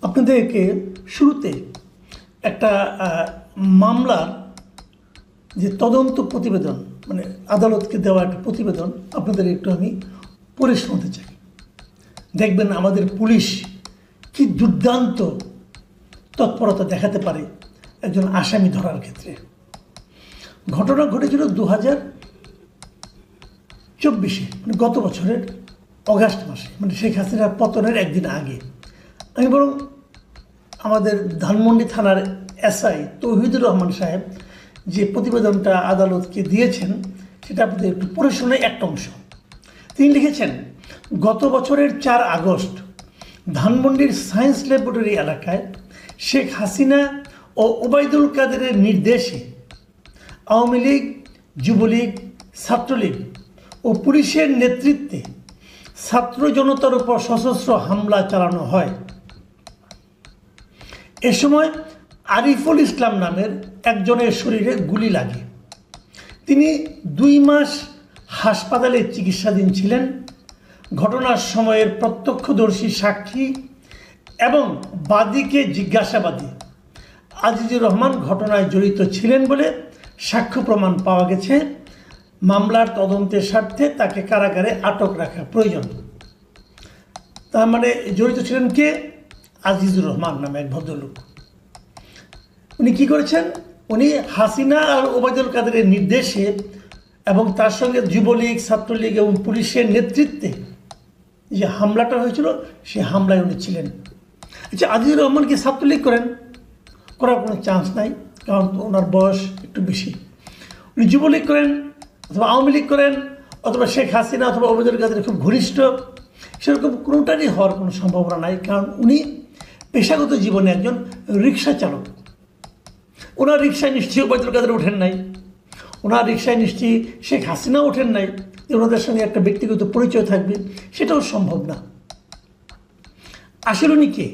আপনাদেরকে শুরুতে একটা মামলার যে তদন্ত প্রতিবেদন মানে আদালতকে দেওয়া একটা প্রতিবেদন আপনাদের একটু আমি পড়ে শোনাতে চাই। দেখবেন আমাদের পুলিশ কি দুর্দান্ত তৎপরতা দেখাতে পারে একজন আসামি ধরার ক্ষেত্রে। ঘটনা ঘটেছিল 2024 মানে গত বছরের অগাস্ট মাসে, মানে শেখ হাসিনার পতনের একদিন আগে। আমি বরং আমাদের ধানমন্ডি থানার এসআই তৌহিদুর রহমান সাহেব যে প্রতিবেদনটা আদালতকে দিয়েছেন সেটা আপনাদের একটু পড়ে শোনাই একটা অংশ। তিনি লিখেছেন, গত বছরের 4 আগস্ট ধানমন্ডির সায়েন্স ল্যাবরেটরি এলাকায় শেখ হাসিনা ও ওবায়দুল কাদেরের নির্দেশে আওয়ামী লীগ, যুবলীগ, ছাত্রলীগ ও পুলিশের নেতৃত্বে ছাত্র জনতার উপর সশস্ত্র হামলা চালানো হয়। এ সময় আরিফুল ইসলাম নামের একজনের শরীরে গুলি লাগে। তিনি 2 মাস হাসপাতালে চিকিৎসাধীন ছিলেন। ঘটনার সময়ের প্রত্যক্ষদর্শী সাক্ষী এবং বাদীকে জিজ্ঞাসাবাদী আজিজুর রহমান ঘটনায় জড়িত ছিলেন বলে সাক্ষ্য প্রমাণ পাওয়া গেছে। মামলার তদন্তের স্বার্থে তাকে কারাগারে আটক রাখা প্রয়োজন। তার মানে জড়িত ছিলেন কে? আজিজুর রহমান নামে এক ভদ্রলোক। উনি কি করেছেন? উনি হাসিনা আর ওবায়দুল কাদেরের নির্দেশে এবং তার সঙ্গে যুবলীগ, ছাত্রলীগ এবং পুলিশের নেতৃত্বে যে হামলাটা হয়েছিল সে হামলায় উনি ছিলেন। আচ্ছা, আজিজুর রহমান কি ছাত্রলীগ করার কোনো চান্স নাই, কারণ ওনার বয়স একটু বেশি। উনি যুবলীগ করেন অথবা আওয়ামী লীগ করেন অথবা শেখ হাসিনা অথবা ওবায়দুল কাদের খুব ঘনিষ্ঠ, সেরকম কোনোটারই হওয়ার কোনো সম্ভাবনা নাই, কারণ উনি পেশাগত জীবনে একজন রিক্সা চালক। ওনার রিক্সায় নিশ্চয়ই ওবায়দুল কাদের ওঠেন নাই, ওনার রিক্সায় নিশ্চয়ই শেখ হাসিনা ওঠেন নাই যে ওনাদের সঙ্গে একটা ব্যক্তিগত পরিচয় থাকবে, সেটাও সম্ভব না। আসলে উনি কে?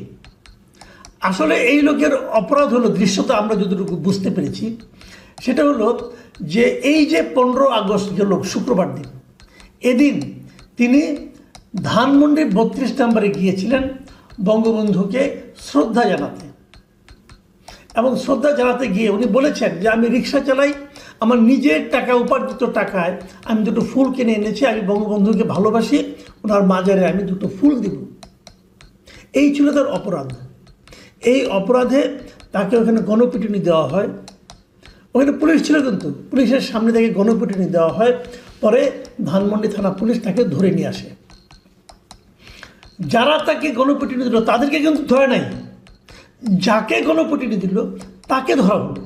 আসলে এই লোকের অপরাধ হলো, দৃশ্যটা আমরা যতটুকু বুঝতে পেরেছি সেটা হলো যে এই যে 15 আগস্ট গেল শুক্রবার দিন, এদিন তিনি ধানমন্ডির 32 নম্বরে গিয়েছিলেন বঙ্গবন্ধুকে শ্রদ্ধা জানাতে। এবং শ্রদ্ধা জানাতে গিয়ে উনি বলেছেন যে আমি রিক্সা চালাই, আমার নিজের টাকা উপার্জিত টাকায় আমি 2টো ফুল কিনে এনেছি, আমি বঙ্গবন্ধুকে ভালোবাসি, ওনার মাজারে আমি 2টো ফুল দিব। এই ছিল তার অপরাধ। এই অপরাধে তাকে ওখানে গণপিটুনি দেওয়া হয়। ওখানে পুলিশ ছিল, কিন্তু পুলিশের সামনে থেকে গণপিটুনি দেওয়া হয়। পরে ধানমন্ডি থানা পুলিশ তাকে ধরে নিয়ে আসে। যারা তাকে গণপিটুনি দিল তাদেরকে কিন্তু ধরে নাই, যাকে গণপিটুনি দিল তাকে ধরা হলো।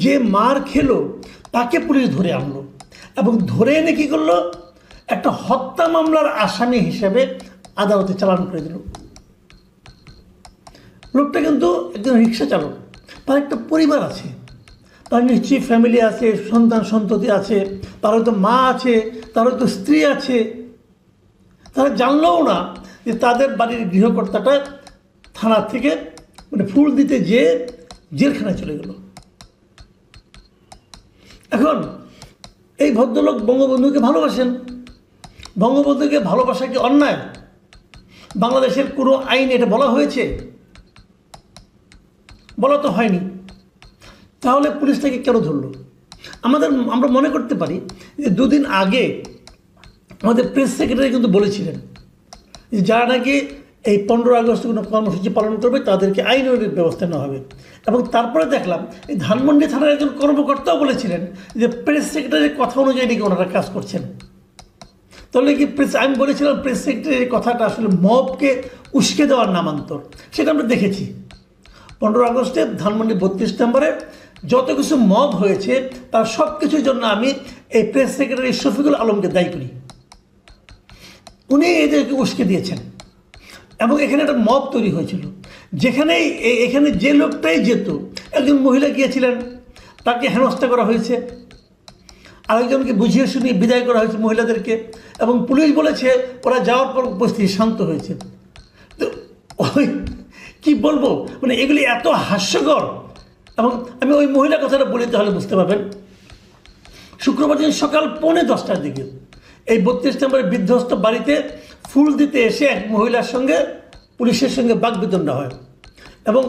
যে মার খেলো তাকে পুলিশ ধরে আনলো এবং ধরে এনে কী করলো, একটা হত্যা মামলার আসামি হিসেবে আদালতে চালান করে দিল। লোকটা কিন্তু একজন রিক্সা চালক, তার একটা পরিবার আছে, তার নিশ্চয়ই ফ্যামিলি আছে, সন্তান সন্ততি আছে, তার হয়তো মা আছে, তার হয়তো স্ত্রী আছে। তারা জানলেও না যে তাদের বাড়ির গৃহকর্তাটা থানা থেকে মানে ফুল দিতে যেয়ে জেলখানায় চলে গেল। এখন এই ভদ্রলোক বঙ্গবন্ধুকে ভালোবাসেন। বঙ্গবন্ধুকে ভালোবাসা কি অন্যায়? বাংলাদেশের কোনো আইনে এটা বলা হয়েছে? বলা তো হয়নি। তাহলে পুলিশ তাকে কেন ধরল? আমরা মনে করতে পারি যে 2 দিন আগে আমাদের প্রেস সেক্রেটারি কিন্তু বলেছিলেন যে যারা নাকি এই 15 আগস্ট কোনো কর্মসূচি পালন করবে তাদেরকে আইনের ব্যবস্থা নেওয়া হবে। এবং তারপরে দেখলাম এই ধানমন্ডি থানার একজন কর্মকর্তাও বলেছিলেন যে প্রেস সেক্রেটারির কথা অনুযায়ী নাকি ওনারা কাজ করছেন। তাহলে কি আমি বলেছিলাম প্রেস সেক্রেটারির কথাটা আসলে মবকে উস্কে দেওয়ার নামান্তর, সেটা আমরা দেখেছি। 15 আগস্টে ধানমন্ডি 32 নম্বরে যত কিছু মব হয়েছে তার সব কিছুর জন্য আমি এই প্রেস সেক্রেটারি শফিকুল আলমকে দায়ী করি। উনি এদেরকে উস্কে দিয়েছেন এবং এখানে একটা মব তৈরি হয়েছিল, যেখানেই এখানে যে লোকটাই যেত, একজন মহিলা গিয়েছিলেন, তাকে হেনস্থা করা হয়েছে, আরেকজনকে বুঝিয়ে শুনিয়ে বিদায় করা হয়েছে মহিলাদেরকে, এবং পুলিশ বলেছে ওরা যাওয়ার পর উপস্থিতি শান্ত হয়েছে। তো ওই কী বলবো, মানে এগুলি এত হাস্যকর। এবং আমি ওই মহিলার কথাটা বলি তাহলে বুঝতে পারবেন। শুক্রবার দিন সকাল 10:45টার দিকে এই 32 নম্বরের বিধ্বস্ত বাড়িতে ফুল দিতে এসে এক মহিলার সঙ্গে পুলিশের সঙ্গে বাকবিতণ্ডা হয়। এবং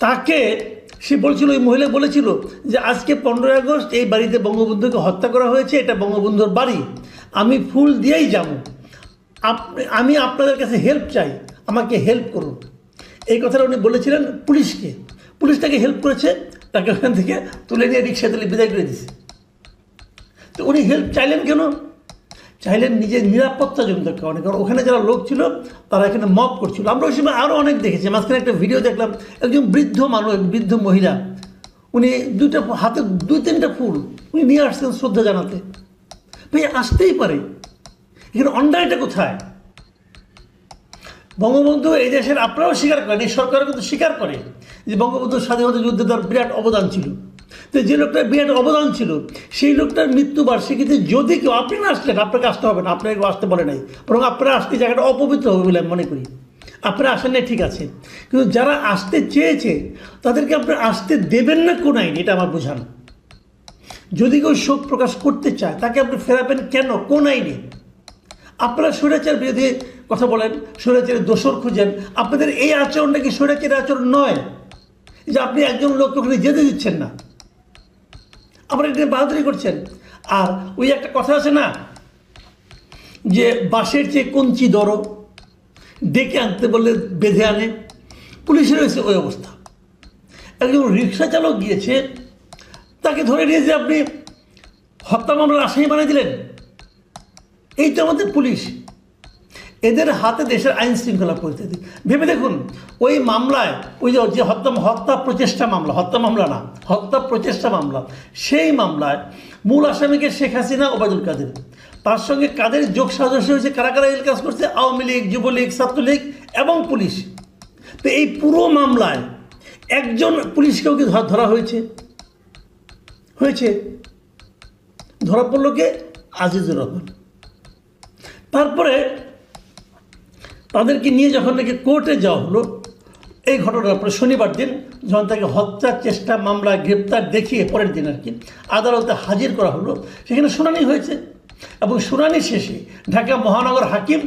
তাকে সে বলছিল, ওই মহিলা বলেছিল যে আজকে 15ই আগস্ট এই বাড়িতে বঙ্গবন্ধুকে হত্যা করা হয়েছে, এটা বঙ্গবন্ধুর বাড়ি, আমি ফুল দিয়েই যাব, আমি আপনাদের কাছে হেল্প চাই, আমাকে হেল্প করুন। এই কথাটা উনি বলেছিলেন পুলিশকে। পুলিশ তাকে হেল্প করেছে, তাকে ওখান থেকে তুলে নিয়ে রিক্সা তুলে বিদায় করে দিয়েছে। তো উনি হেল্প চাইলেন কেন? চাইলেন নিজের নিরাপত্তাজনিত কারণে, কারণ ওখানে যারা লোক ছিল তারা এখানে মব করছিল। আমরা ওই সময় আরও অনেক দেখেছি। মাঝখানে একটা ভিডিও দেখলাম, একজন বৃদ্ধ মানুষ, বৃদ্ধ মহিলা, উনি হাতে 2-3টা ফুল উনি নিয়ে আসছেন শ্রদ্ধা জানাতে। ভাই আসতেই পারে, এখানে অন্যায়টা কোথায়? বঙ্গবন্ধু এই দেশের, আপনারাও স্বীকার করেন, এই সরকারও কিন্তু স্বীকার করে যে বঙ্গবন্ধুর স্বাধীনতা যুদ্ধে তার বিরাট অবদান ছিল। তো যে লোকটার বিরাট অবদান ছিল, সেই লোকটার মৃত্যুবার্ষিকীতে যদি কেউ, আপনি না আসলেন, আপনাকে আসতে হবে না, আপনাকে আসতে বলে নাই, বরং আপনারা আসতে জায়গাটা অপবিত্র হবে বলে আমি মনে করি। আপনারা আসেন নাই ঠিক আছে, কিন্তু যারা আসতে চেয়েছে তাদেরকে আপনারা আসতে দেবেন না কোন আইন, এটা আমার বোঝান। যদি কেউ শোক প্রকাশ করতে চায় তাকে আপনি ফেরাবেন কেন, কোন আইনে? আপনারা স্বৈরাচার বিরোধী কথা বলেন, স্বৈরাচারের দোষর খুঁজেন। আপনাদের এই আচরণটা কি স্বৈরাচারের আচরণ নয়? যে আপনি একজন লোককে ওখানে যেতে দিচ্ছেন না, আপনারা এটা বাহাদুরি করছেন। আর ওই একটা কথা আছে না, যে বাঁশের চেয়ে কঞ্চি দরো, ডেকে আনতে বললে বেঁধে আনে। পুলিশের হয়েছে ওই অবস্থা। একজন রিক্সা চালক গিয়েছে, তাকে ধরে নিয়ে যে আপনি হত্যা মামলার আসামি বানিয়ে দিলেন। এই তো আমাদের পুলিশ, এদের হাতে দেশের আইন শৃঙ্খলা পরিস্থিতি। ভেবে দেখুন, ওই মামলায়, ওই যে হত্যা প্রচেষ্টা মামলা, হত্যা মামলা না, হত্যা প্রচেষ্টা মামলা, সেই মামলায় মূল আসামিকে শেখ হাসিনা, ওবায়দুল কাদের, তার সঙ্গে কাদের যোগ সাজস্য হয়েছে, কারা কারা এই কাজ করছে, আওয়ামী লীগ, যুবলীগ, ছাত্রলীগ এবং পুলিশ। তো এই পুরো মামলায় একজন পুলিশকেও কি ধরা হয়েছে? ধরা পড়ল কে? আজিজুর রহমান। তারপরে তাদেরকে নিয়ে যখন নাকি কোর্টে যাওয়া হলো, এই ঘটনার পরে শনিবার দিন যখন তাকে হত্যার চেষ্টা মামলা গ্রেপ্তার দেখিয়ে পরের দিন আর কি আদালতে হাজির করা হলো, সেখানে শুনানি হয়েছে। এবং শুনানি শেষে ঢাকা মহানগর হাকিম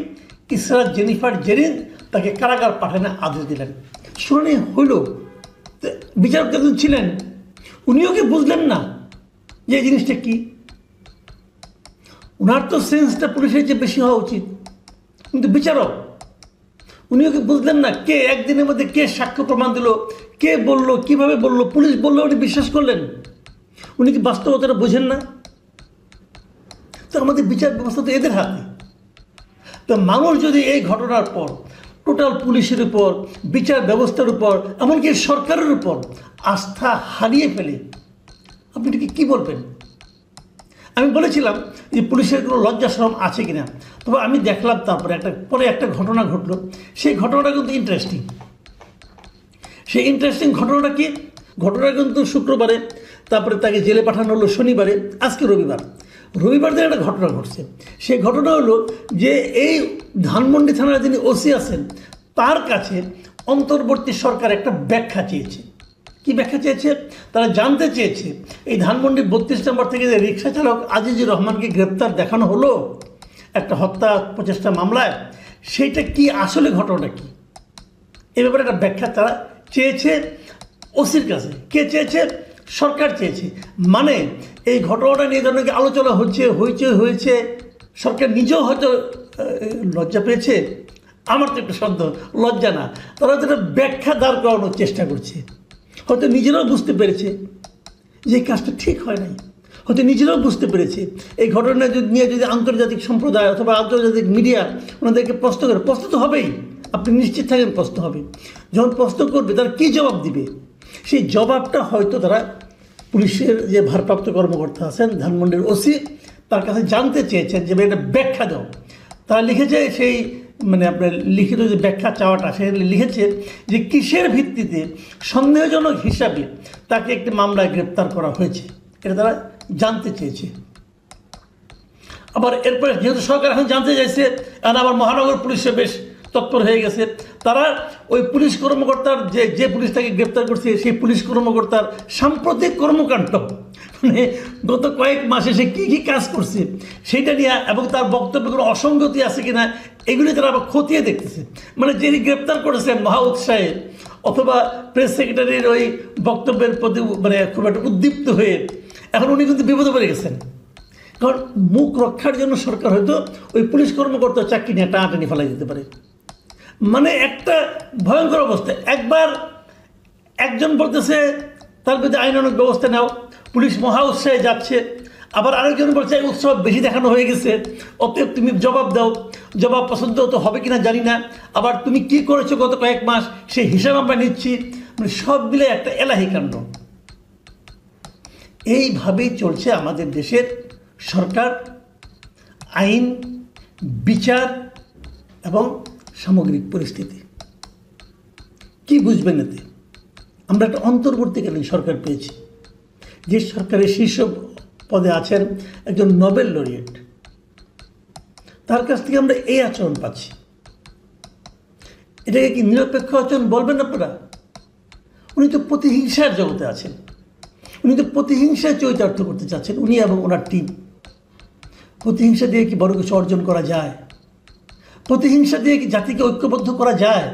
ইসরাত জেনিফার জেরিন তাকে কারাগার পাঠানোর আদেশ দিলেন। শুনানি হইল, বিচারক একজন ছিলেন, উনিও কি বুঝলেন না যে এই জিনিসটা কি? ওনার তো সেন্সটা পুলিশের চেয়ে বেশি হওয়া উচিত, কিন্তু বিচারক উনিও কি বুঝলেন না? কে একদিনের মধ্যে কে সাক্ষ্য প্রমাণ দিল, কে বলল, কিভাবে বলল, পুলিশ বললো উনি বিশ্বাস করলেন? উনি কি বাস্তবতাটা বোঝেন না? তো আমাদের বিচার ব্যবস্থা তো এদের হাতে। তো মানুষ যদি এই ঘটনার পর টোটাল পুলিশের উপর, বিচার ব্যবস্থার উপর, এমনকি সরকারের উপর আস্থা হারিয়ে ফেলে, আপনি এটাকে কী বলবেন? আমি বলেছিলাম যে পুলিশের কোনো লজ্জা শরম আছে কিনা, তবে আমি দেখলাম তারপরে একটা ঘটনা ঘটলো। সেই ঘটনাটা কিন্তু ইন্টারেস্টিং। সেই ইন্টারেস্টিং ঘটনাটা কি? ঘটনা কিন্তু শুক্রবারে, তারপরে তাকে জেলে পাঠানো হলো শনিবারে, আজকে রবিবার দিন একটা ঘটনা ঘটছে। সেই ঘটনা হলো যে এই ধানমন্ডি থানার যিনি ওসি আছেন, তার কাছে অন্তর্বর্তী সরকার একটা ব্যাখ্যা চেয়েছে। কি ব্যাখ্যা চেয়েছে? তারা জানতে চেয়েছে এই ধানমন্ডি 32 নম্বর থেকে যে রিক্সা চালক আজিজুর রহমানকে গ্রেপ্তার দেখানো হলো একটা হত্যা প্রচেষ্টা মামলায়, সেইটা কি আসলে ঘটনাটা কি, এ ব্যাপারে একটা ব্যাখ্যা তারা চেয়েছে ওসির কাছে। কে চেয়েছে? সরকার চেয়েছে। মানে এই ঘটনাটা নিয়ে ধরনের আলোচনা হয়েছে, সরকার নিজেও হয়তো লজ্জা পেয়েছে। আমার তো একটা সন্দেহ, লজ্জা না, তারা হয়তো একটা ব্যাখ্যা দাঁড় করানোর চেষ্টা করছে। হয়তো নিজেরাও বুঝতে পেরেছে যে এই কাজটা ঠিক হয় নাই, হয়তো নিজেরাও বুঝতে পেরেছে এই ঘটনা নিয়ে যদি আন্তর্জাতিক সম্প্রদায় অথবা আন্তর্জাতিক মিডিয়া ওনাদেরকে প্রশ্ন করে, প্রশ্ন তো হবেই, আপনি নিশ্চিত থাকেন প্রশ্ন হবে। যখন প্রশ্ন করবে তারা কী জবাব দিবে, সেই জবাবটা হয়তো তারা পুলিশের যে ভারপ্রাপ্ত কর্মকর্তা আছেন, ধানমন্ডির ওসি, তার কাছে জানতে চেয়েছেন যে এটা ব্যাখ্যা দাও। তারা লিখেছে, সেই মানে আপনার লিখিত যে ব্যাখ্যা চাওয়াটা, সেখানে লিখেছে যে কিসের ভিত্তিতে সন্দেহজনক হিসাবে তাকে একটি মামলায় গ্রেপ্তার করা হয়েছে, এটা তারা জানতে চেয়েছে। আবার এরপরে যেহেতু সরকার এখন জানতে চাইছে, আর আবার মহানগর পুলিশে বেশ তৎপর হয়ে গেছে। তারা ওই পুলিশ কর্মকর্তার যে পুলিশ তাকে গ্রেপ্তার করছে, সেই পুলিশ কর্মকর্তার সাম্প্রতিক কর্মকাণ্ড, মানে গত কয়েক মাসে সে কী কী কাজ করছে সেইটা নিয়ে, এবং তার বক্তব্যে কোনো অসঙ্গতি আছে কিনা, এগুলি তারা আবার খতিয়ে দেখতেছে। মানে যিনি গ্রেপ্তার করেছেন মহা উৎসাহে, অথবা প্রেস সেক্রেটারির ওই বক্তব্যের প্রতি মানে খুব একটা উদ্দীপ্ত হয়ে এখন উনি কিন্তু বিপদে পড়ে গেছেন। কারণ মুখ রক্ষার জন্য সরকার হয়তো ওই পুলিশ কর্মকর্তা চাকরি নিয়ে টানাটানি ফেলাই দিতে পারে। মানে একটা ভয়ঙ্কর অবস্থা। একবার একজন বলতেছে তার বিরুদ্ধে আইনানুগ ব্যবস্থা নাও, পুলিশ মহা উৎসাহে যাচ্ছে, আবার আরেকজন বলছে উৎসব বেশি দেখানো হয়ে গেছে, অতএব তুমি জবাব দাও, জবাব পছন্দ তো হবে কিনা জানি না, আবার তুমি কি করেছো গত কয়েক মাস সেই হিসাব আমরা নিচ্ছি। মানে সব মিলে একটা এলাহি কাণ্ড। এইভাবেই চলছে আমাদের দেশের সরকার, আইন, বিচার এবং সামগ্রিক পরিস্থিতি। কি বুঝবেন এতে? আমরা একটা অন্তর্বর্তীকালীন সরকার পেয়েছি, যে সরকারের শীর্ষ পদে আছেন একজন নোবেল লরিয়েট, তার কাছ থেকে আমরা এই আচরণ পাচ্ছি। এটাকে কি নিরপেক্ষ আচরণ বলবেন আপনারা? উনি তো প্রতিহিংসার জগতে আছেন, উনি তো প্রতিহিংসায় চরিতার্থ করতে চাচ্ছেন, উনি এবং ওনার টিম। প্রতিহিংসা দিয়ে কি বড় কিছু অর্জন করা যায়? প্রতিহিংসা দিয়ে কি জাতিকে ঐক্যবদ্ধ করা যায়?